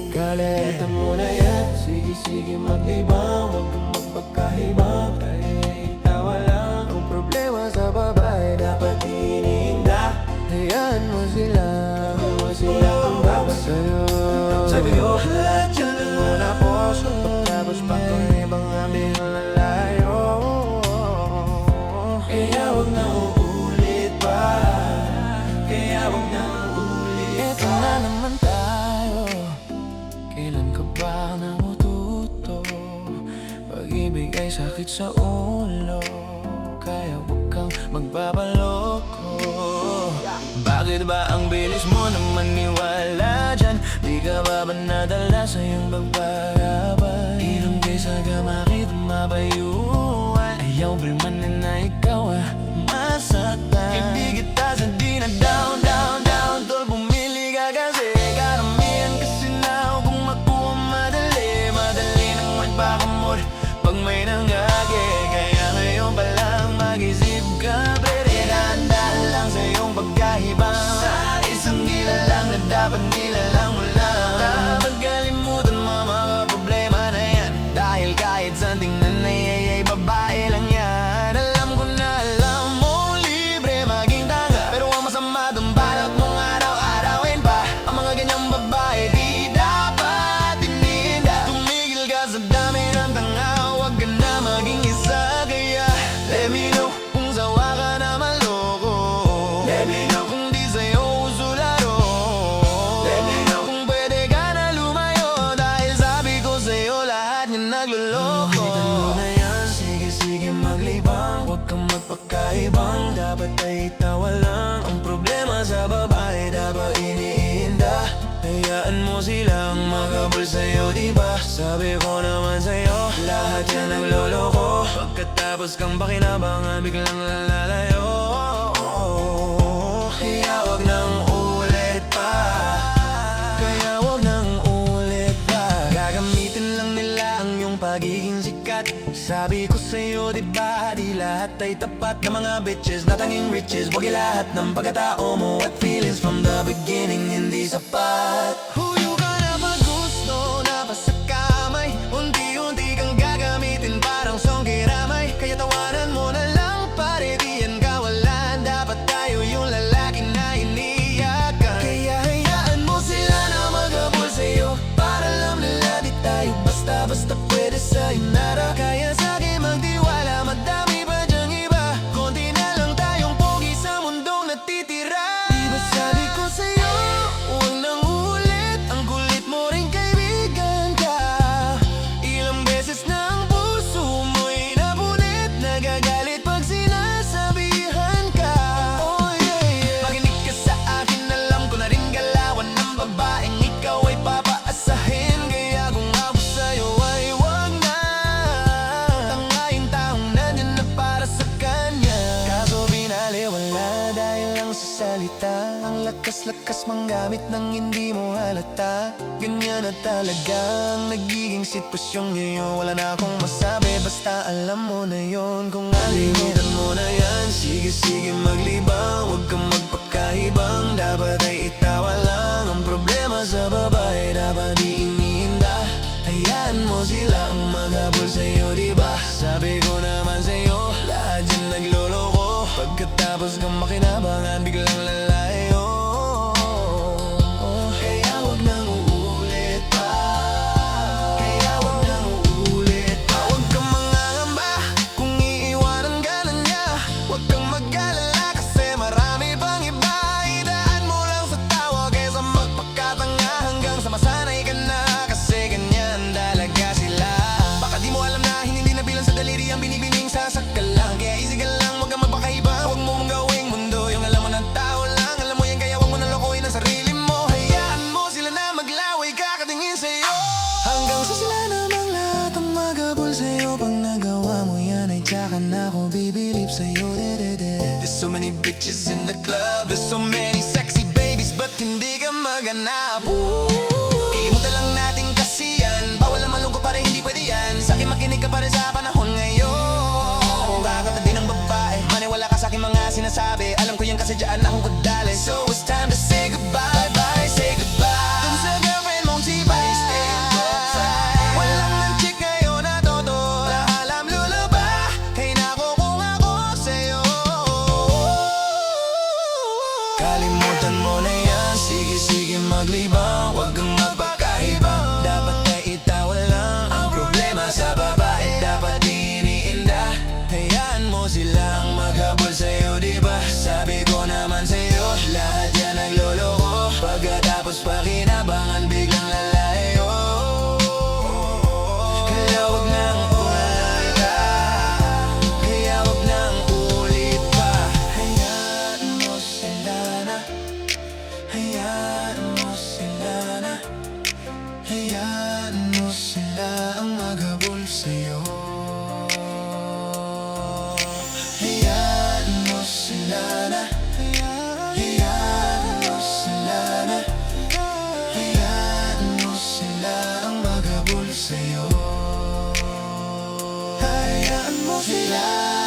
Kalitan mo na yan, sige mag-ibang, huwag kang magpagkahibang. Ay tawa lang, ang problema sa babae dapat iniinda. Hayaan mo sila ang bawa sa'yo. Sabi ko, lahat yan ang muna puso, pagtapos pag-ibang aming lalayo. Kaya huwag na uulit pa, kaya huwag na uulit pa. Ito na naman tayo, kailan ka ba natuto? Pag-ibig ay sakit sa ulo, kaya huwag kang magpapaloko. Bakit ba ang bilis mo na maniwala dyan? Di ka ba nadala sa iyong pagpapagabay? Ilang kaysa ka makitumabayuan, ayaw bilmanin na ikaw masaktan. Hindi kita sa di na down tol, bumili ka kasi karamihan kasi na kung makuha madali nang magpakamot pag may nangyari. Kaya ngayon pa lang mag-isip ka, pero dahan-dahan lang sa iyong pagkahibang. Sa isang gila lang na dapat nilalang mo lang. Dapat kalimutan mo mga problema na yan, dahil kahit sa tingnan ay babae lang yan. Alam ko na alam mo libre maging tanga, pero ang masama dun balak mong araw-arawin pa. Ang mga ganyang babae di dapat iniinda. Tumigil ka sa dami ng tanga, huwag ka na maging isa. Kaya let me know kung sawa ka na maloko. Let me know kung di sa'yo uso laro. Let me know kung pwede ka na lumayo, dahil sabi ko sa'yo lahat yan nagloloko. Kalitan mo na yan, sige maglibang, huwag kang magpagkaibang. Dapat ay tawa lang, ang problema sa babae dapat iniinda. Hayaan mo silang magabol sa'yo, diba? Sabi ko naman sa'yo, lahat yan nagloloko. Pagkatapos kang pakinabangan, biglang lalayo. Kaya wag nang ulit pa, kaya wag nang ulit pa. Gagamitin lang nila ang iyong pagiging sikat. Sabi ko sa'yo, diba, di lahat ay tapat na mga bitches na tanging riches. Wag lahat ng pagkatao mo at feelings from the beginning hindi sapat. Huyo ka na pag gusto na pa sa kamay, unti-unti kang gagamitin parang songkiramay. Kaya tawanan mo na lang pare, di yan kawalan. Dapat tayo yung lalaki na iniiyakan. Kaya hayaan mo sila na maghabol sa'yo, para alam nila di tayo basta-basta pwede sa'yo nara. Kaya sa'kin magtiwala, madami pa dyang iba, konti na lang tayong pogi sa mundong natitira. Diba sabi ko sa'yo, huwag nang ulit, ang kulit mo rin kaibigan ka. Ilang beses na ang puso mo'y napunit, nagagalit pag sinasabihan ka. Oh yeah. Makinig ka sa akin, alam ko na rin galawan ng babaeng ikaw ay papaasahin. Kaya kung ako sa'yo ay wag na tangayin taong nandyan na para sa kanya. Kaso binaliwala dahil lang sa salita, ang lakas-lakas manggamit ng hindi mo halata. Ganyan na talaga ang nagiging sitwasyon ngayon. Wala na akong masabi, basta alam mo na yon. Kung alimutan mo na yan, sige maglibang, huwag kang magpakahibang. Dapat ay itawa lang, ang problema sa babae dapat di iniinda. Hayaan mo sila ang maghabol sa'yo, diba? Sabi ko naman sa'yo, lahat yan nagloloko. Pagkatapos kang makinabangan, biglang lalayo. Kaya wag nang uulit pa, kaya wag nang uulit pa. Huwag kang mangangamba kung iiwanan ka na niya, huwag kang mag-alala kasi marami pang iba. Idaan mo lang sa tawa kaysa magpakatanga hanggang sa masanay ka na, kasi ganyan talaga sila. Baka di mo alam na hindi na bilang sa daliri ang binibining sasakal lang. Kaya easy ka lang, huwag kang magpakaiba, huwag mo mong gawing mundo yung alam mo ng tao lang. Alam mo yan, kaya huwag mo nang lokohin ang sarili mo. Hayaan mo sila na maglaway, kakatingin sa'yo. Hanggang sa sila namang lahat ang maghabol sa'yo. Pag nagawa mo yan ay tsaka na ako bibilib sa'yo. There's so many bitches in the club, there's so many sexy babies, but hindi ka maganap. Ilimutan lang natin kasi yan, bawal na malungkot pa rin, hindi pwede yan. Sa'kin makinig ka pa rin sa panahon ngayon. Kakatindi ng babae, maniwala ka sa'king mga sinasabi. Alam ko yan kasi dyan akong kadali. So it's time to say goodbye, bye, say goodbye. sa'yo. Hayaan mo sila na, hayaan mo sila na, hayaan mo sila ang maghabol sa'yo. Hayaan mo sila.